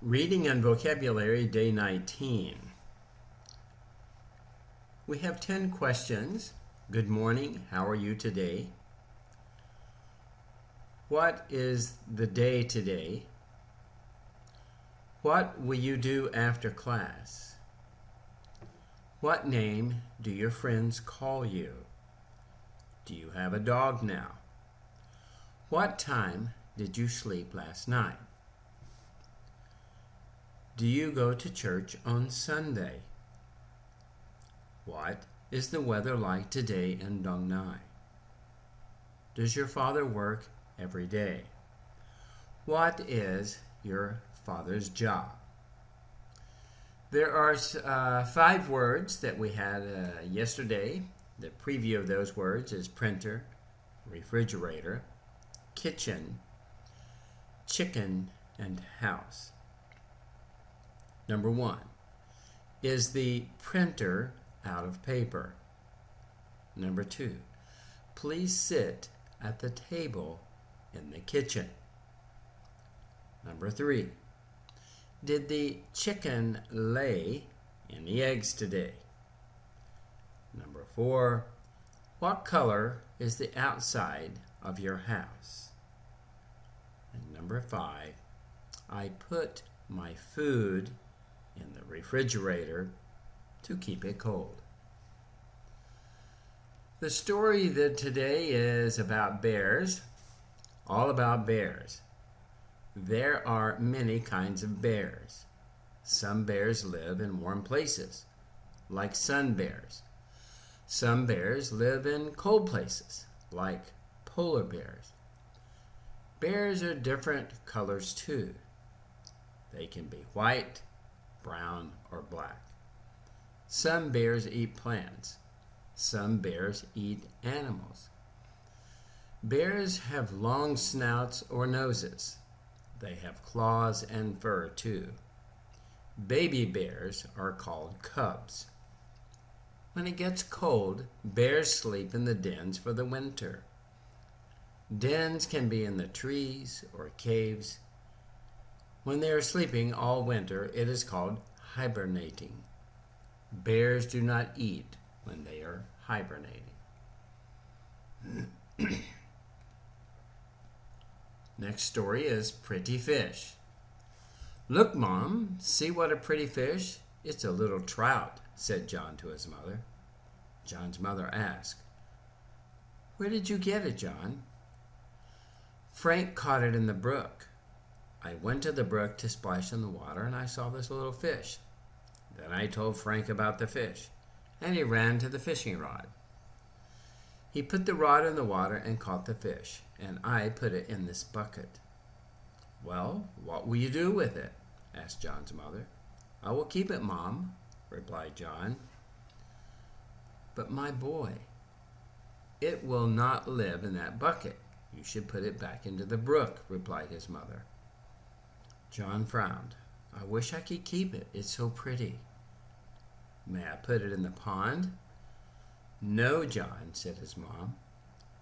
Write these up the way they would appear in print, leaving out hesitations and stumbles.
Reading and Vocabulary, Day 19. We have 10 questions. Good morning. How are you today? What is the day today? What will you do after class? What name do your friends call you? Do you have a dog now? What time did you sleep last night? Do you go to church on Sunday? What is the weather like today in Dong Nai? Does your father work every day? What is your father's job? There are 5 words that we had yesterday. The preview of those words is printer, refrigerator, kitchen, chicken, and house. Number 1. Is the printer out of paper? Number 2. Please sit at the table in the kitchen. Number 3. Did the chicken lay any eggs today? Number 4. What color is the outside of your house? And number 5. I put my food in the refrigerator to keep it cold. The story that today is about bears, all about bears. There are many kinds of bears. Some bears live in warm places, like sun bears. Some bears live in cold places, like polar bears. Bears are different colors too. They can be white, brown, or black. Some bears eat plants. Some bears eat animals. Bears have long snouts or noses. They have claws and fur too. Baby bears are called cubs. When it gets cold, bears sleep in the dens for the winter. Dens can be in the trees or caves. When they are sleeping all winter, it is called hibernating. Bears do not eat when they are hibernating. Next story is Pretty Fish. Look, Mom, see what a pretty fish? It's a little trout, said John to his mother. John's mother asked, Where did you get it, John? Frank caught it in the brook. I went to the brook to splash in the water, and I saw this little fish. Then I told Frank about the fish, and he ran to the fishing rod. He put the rod in the water and caught the fish, and I put it in this bucket. Well, what will you do with it? Asked John's mother. I will keep it, Mom, replied John. But my boy, it will not live in that bucket. You should put it back into the brook, replied his mother. John frowned. I wish I could keep it. It's so pretty. May I put it in the pond? No, John, said his mom.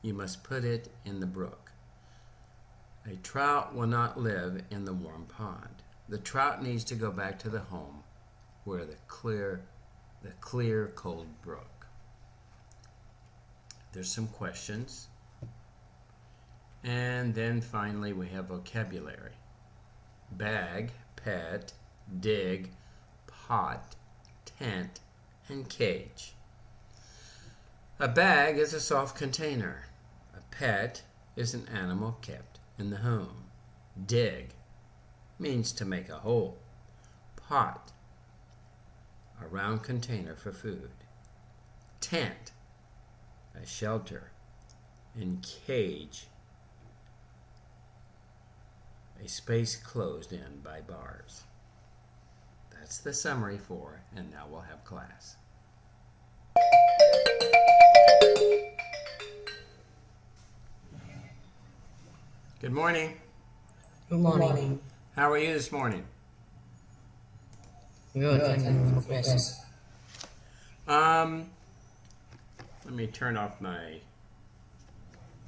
You must put it in the brook. A trout will not live in the warm pond. The trout needs to go back to the home where the clear, cold brook. There's some questions. And then finally we have vocabulary. Bag, pet, dig, pot, tent, and cage. A bag is a soft container. A pet is an animal kept in the home. Dig means to make a hole. Pot, a round container for food. Tent, a shelter. And cage, a space closed in by bars. That's the summary for, and now we'll have class. Good morning. Good morning. How are you this morning? Good, thank you for questions. Let me turn off my,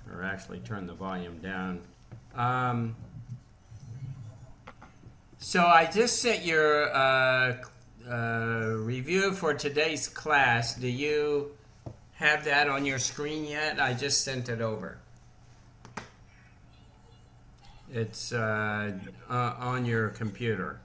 or actually turn the volume down. So I just sent your review for today's class. Do you have that on your screen yet? I just sent it over. It's on your computer.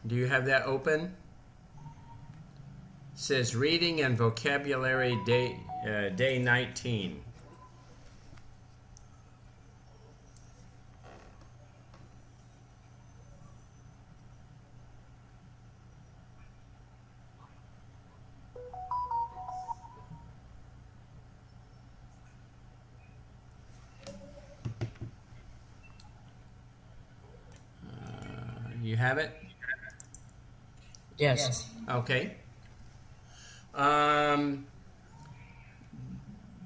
Do you have that open? It says Reading and Vocabulary Day 19. You have it? Yes. Okay.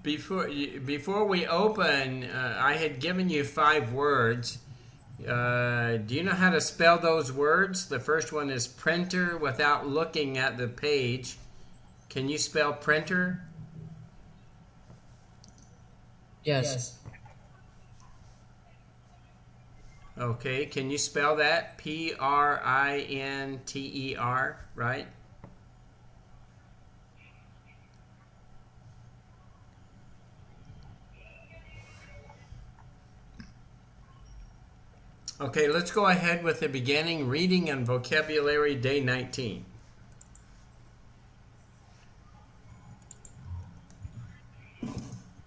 Before we open, I had given you 5 words. Do you know how to spell those words? The first one is printer without looking at the page. Can you spell printer? Yes. Okay, can you spell that? Printer, right? Okay, let's go ahead with the beginning. Reading and Vocabulary Day 19.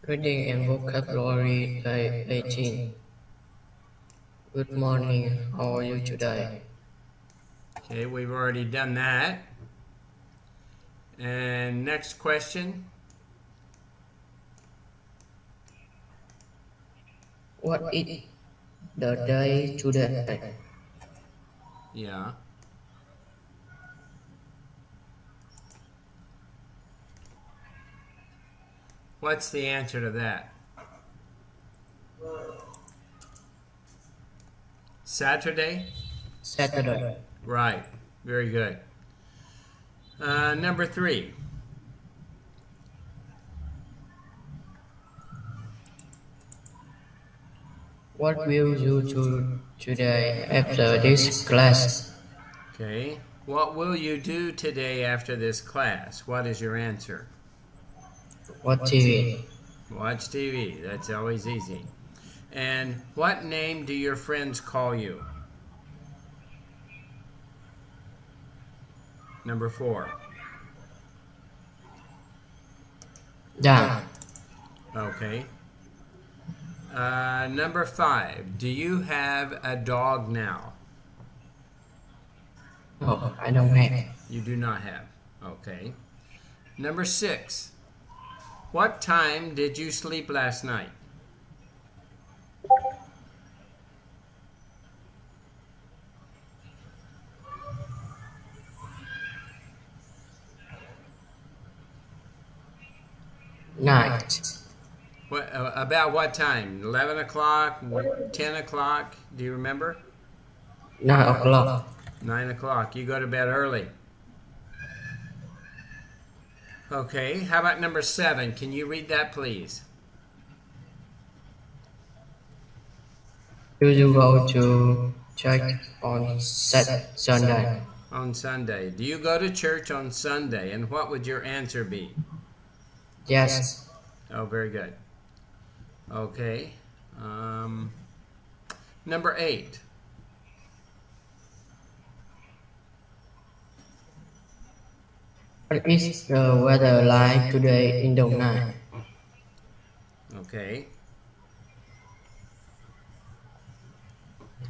Reading and vocabulary day 18. Good morning. How are you today? Okay, we've already done that. And next question. What is the day today? Yeah. What's the answer to that? Saturday? Saturday. Right. Very good. Number 3. What will you do today after this class? Okay. What will you do today after this class? What is your answer? Watch TV. Watch TV. That's always easy. And what name do your friends call you? Number 4. Dan. Okay. Number 5. Do you have a dog now? No, I don't have. You do not have. Okay. Number 6. What time did you sleep last night? Night. About what time? 11 o'clock? 10 o'clock? Do you remember? 9 o'clock. 9 o'clock. You go to bed early. Okay. How about number 7? Can you read that, please? Do you go to church on Sunday? On Sunday. Do you go to church on Sunday? And what would your answer be? Yes. Oh, very good. Okay. Number 8. What is the weather like today in Đồng Nai? Okay.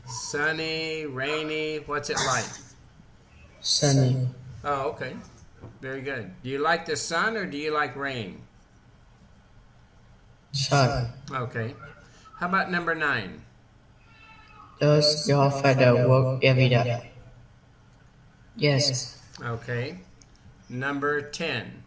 Sunny, rainy, what's it like? Sunny. Oh, okay. Very good. Do you like the sun or do you like rain? Sun. Okay. How about number 9? Does your father work every day? Yes. Okay. Number 10.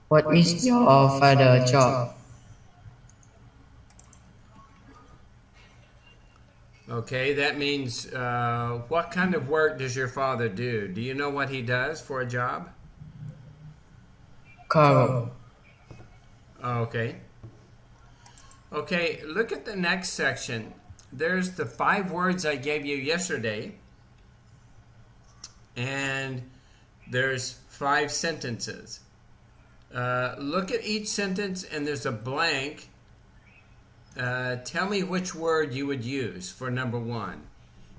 What is your father's job? Okay, that means what kind of work does your father do? Do you know what he does for a job? Carol. Okay. Okay, look at the next section. There's the 5 words I gave you yesterday, and there's 5 sentences. Look at each sentence, and there's a blank. Tell me which word you would use for number 1.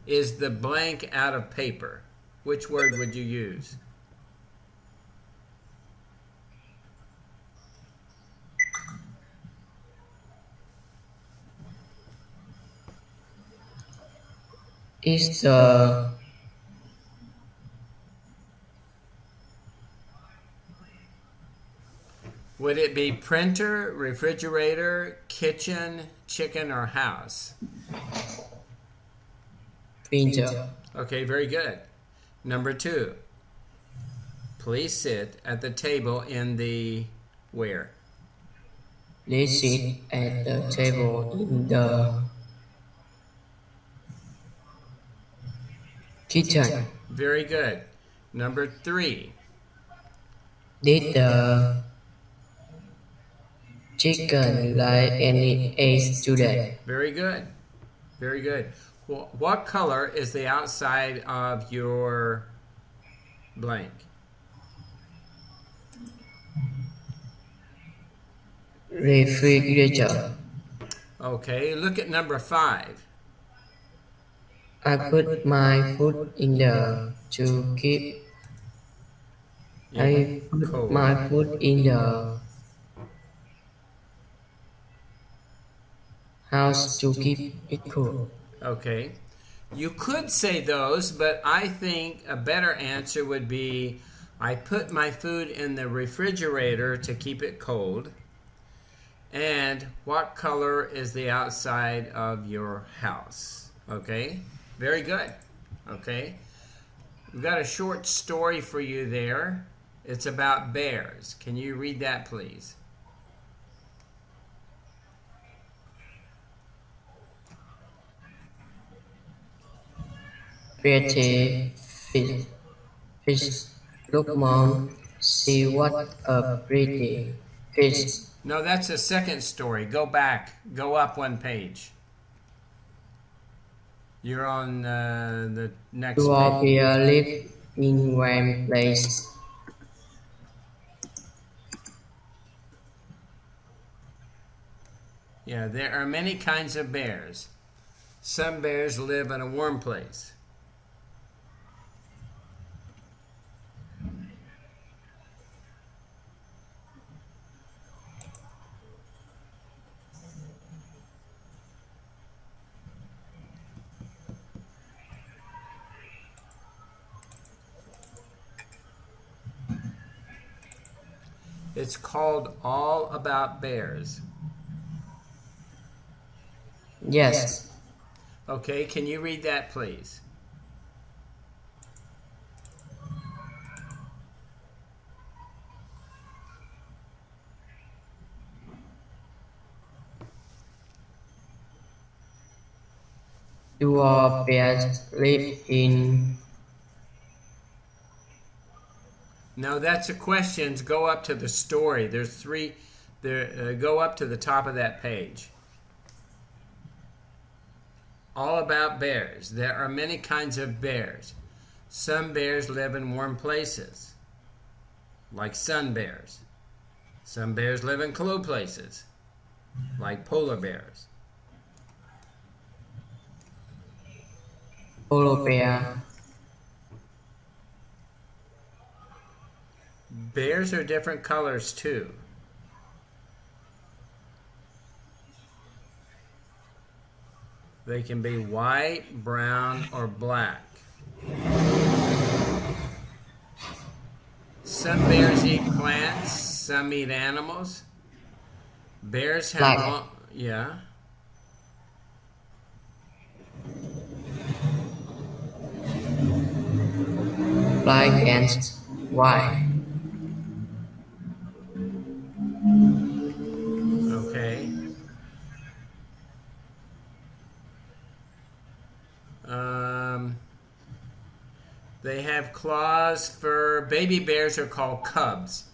Is the blank out of paper? Which word would you use? Is the Would it be printer, refrigerator, kitchen, chicken, or house? printer? Okay, very good. Number 2. Please sit at the table in the where? Please sit at the table in the kitchen. Very good. Number 3. Did the chicken lay any eggs today? Very good. Very good. What color is the outside of your blank? Refrigerator. Okay, look at number 5. I put my food in there to keep. I put Cold. my food in the house to keep it cool. Okay. You could say those, but I think a better answer would be I put my food in the refrigerator to keep it cold. And what color is the outside of your house? Okay? Very good. Okay? We've got a short story for you there. It's about bears. Can you read that, please? Pretty fish. Look, Mom, see what a pretty fish. No, that's a second story. Go back. Go up 1 page. You're on the next Two of page. you live in one place. Yeah, there are many kinds of bears. Some bears live in a warm place. It's called All About Bears. Yes. Okay, can you read that, please? Two of bears live in. No, that's a questions. Go up to the story. There's 3. There. Go up to the top of that page. All about bears. There are many kinds of bears. Some bears live in warm places, like sun bears. Some bears live in cold places, like polar bears. Polar bear. Bears are different colors too. They can be white, brown, or black. Some bears eat plants, some eat animals. Bears have Black. long, yeah. Black and white. Okay. They have claws. For baby bears are called cubs.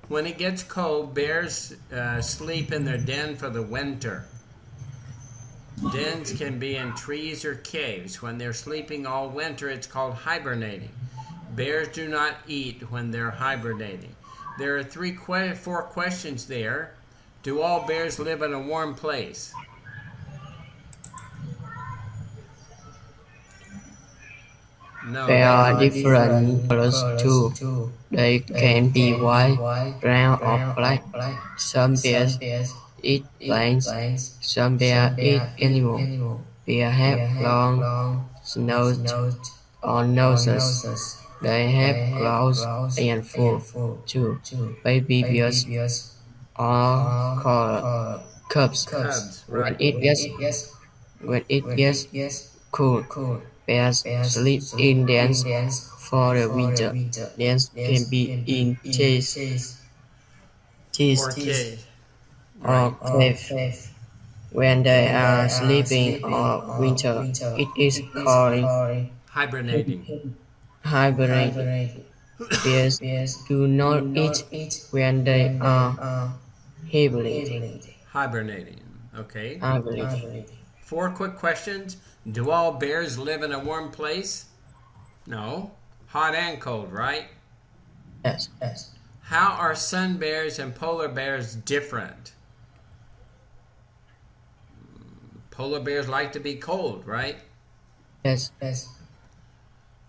When it gets cold, bears sleep in their den for the winter. Dens can be in trees or caves. When they're sleeping all winter, it's called hibernating. Bears do not eat when they're hibernating. There are four questions there. Do all bears live in a warm place? No. There are different colors too. They can be white, brown, or black. Some bears eat plants. Some bears eat animals. Bears have long snouts or noses. They have claws and fur too. Baby bears are called cubs. Cubs, When right. it gets cold, bears sleep in dens for the winter. Dens can be in Or cave. or Right. cave. When they are sleeping all winter, it is called Hibernating. hibernating. Bears do not eat when they are hibernating. Hibernating. Okay. Hibernating. Four quick questions. Do all bears live in a warm place? No. Hot and cold, right? Yes. How are sun bears and polar bears different? Polar bears like to be cold, right? Yes.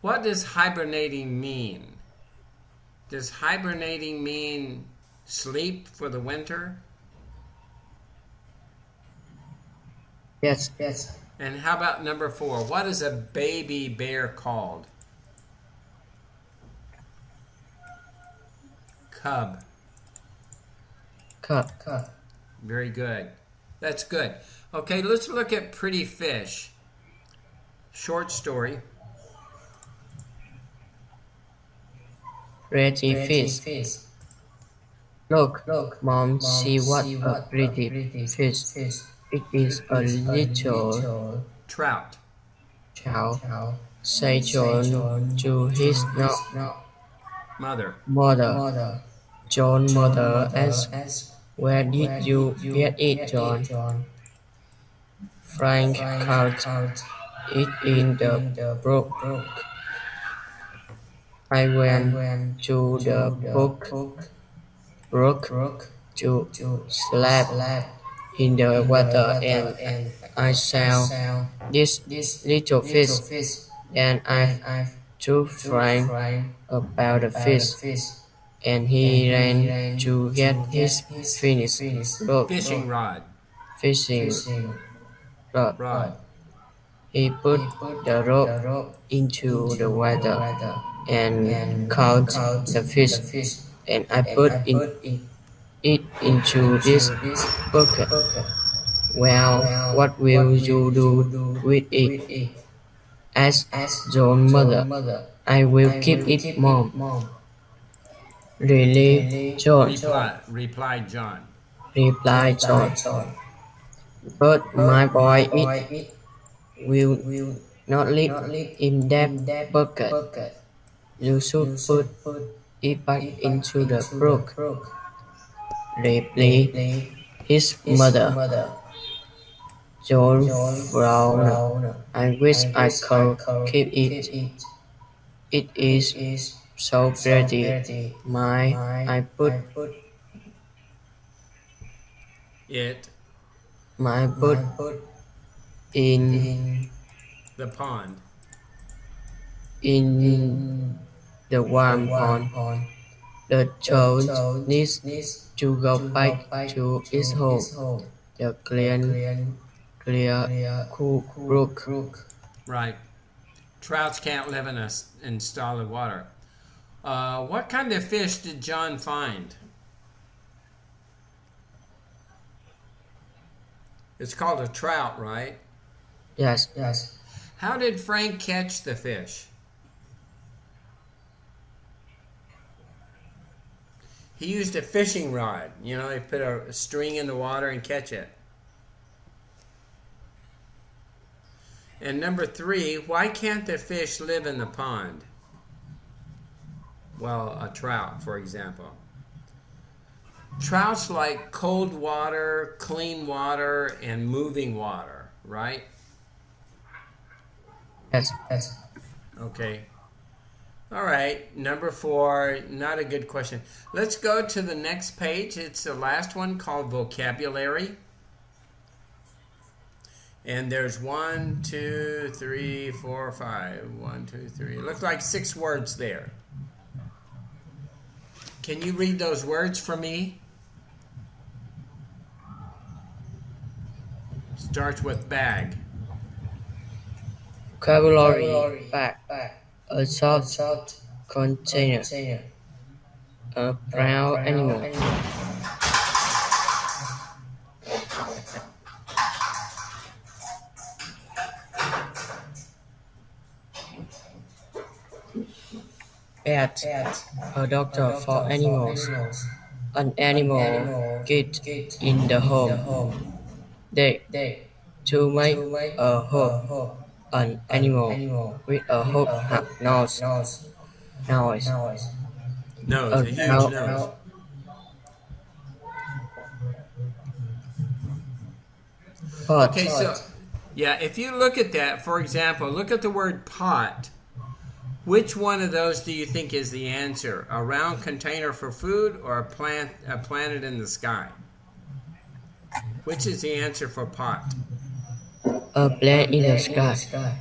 What does hibernating mean? Does hibernating mean sleep for the winter? Yes. And how about number 4? What is a baby bear called? Cub. Cub. Very good. That's good. Okay, let's look at Pretty Fish. Short story. Pretty fish. Look, Mom, see what a pretty fish. It is a little Trout. child, said John to his Mother. mother. John's mother asked, "Where did you get it, John?" Frank caught it in the brook. I went to the brook to slap in the water and I saw this little fish. Then I told Frank about the fish and he ran to get his Fishing rod. fishing rod. Rod. He put the rope into the water and caught the fish, and I put it into this bucket. Well, what will you do with it? Asked John's mother. I will keep it, Mom. Really, John? Replied John. Replied John. But my boy, it will not live in that bucket. You should put it back into the brook. Replied his mother. John frowned. I wish I could keep it. It is so pretty. I put It. in The pond. in the warm pond. The child needs to go back to its home. The clear, cool brook. Right. Trouts can't live in solid water. What kind of fish did John find? It's called a trout, right? Yes. How did Frank catch the fish? He used a fishing rod. You know, he put a string in the water and catch it. And number 3, why can't the fish live in the pond? Well, a trout, for example. Trouts like cold water, clean water, and moving water, right? Yes. Okay. All right, number 4, not a good question. Let's go to the next page. It's the last one called vocabulary. And there's 1, 2, 3, 4, 5. 1, 2, 3. It looks like 6 words there. Can you read those words for me? Starts with bag. Vocabulary bag. A soft container. A brown animal. Vet. A doctor for animals. An animal kit in the home. Dig. To make a hook. An animal with a hook nose. Nose, a huge nose. Pot. Okay, so, yeah, if you look at that, for example, look at the word pot. Which one of those do you think is the answer? A round container for food or a planet in the sky? Which is the answer for pot? A plane in the sky.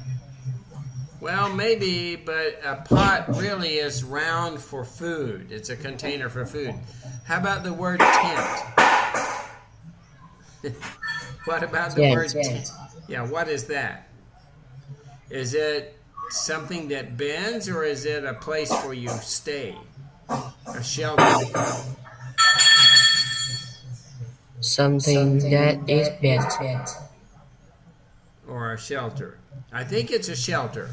Well, maybe, but a pot really is round for food. It's a container for food. How about the word tent? What about the word tent? Yeah, what is that? Is it something that bends, or is it a place where you stay? A shelter? Something that is bent. Or a shelter? I think it's a shelter.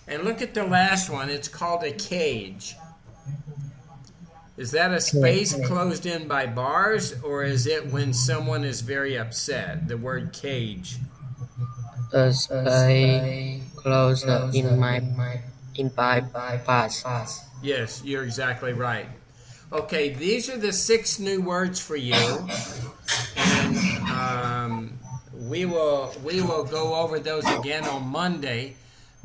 And look at the last one. It's called a cage. Is that a space closed in by bars, or is it when someone is very upset? The word cage. A space closed in by bars. Yes, you're exactly right. Okay, these are the 6 new words for you, and we will go over those again on Monday.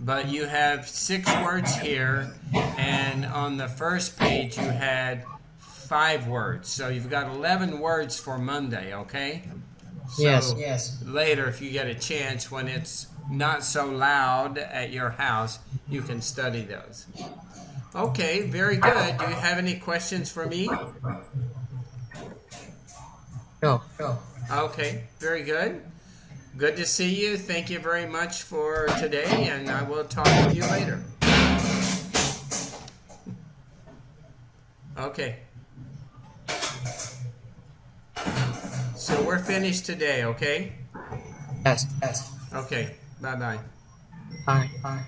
But you have 6 words here, and on the first page you had 5 words. So you've got 11 words for Monday, okay? So Yes. later, if you get a chance, when it's not so loud at your house, you can study those. Okay, very good. Do you have any questions for me? No. Okay, very good. Good to see you. Thank you very much for today, and I will talk with you later. Okay. So we're finished today, okay? Yes. Okay, bye-bye. Bye.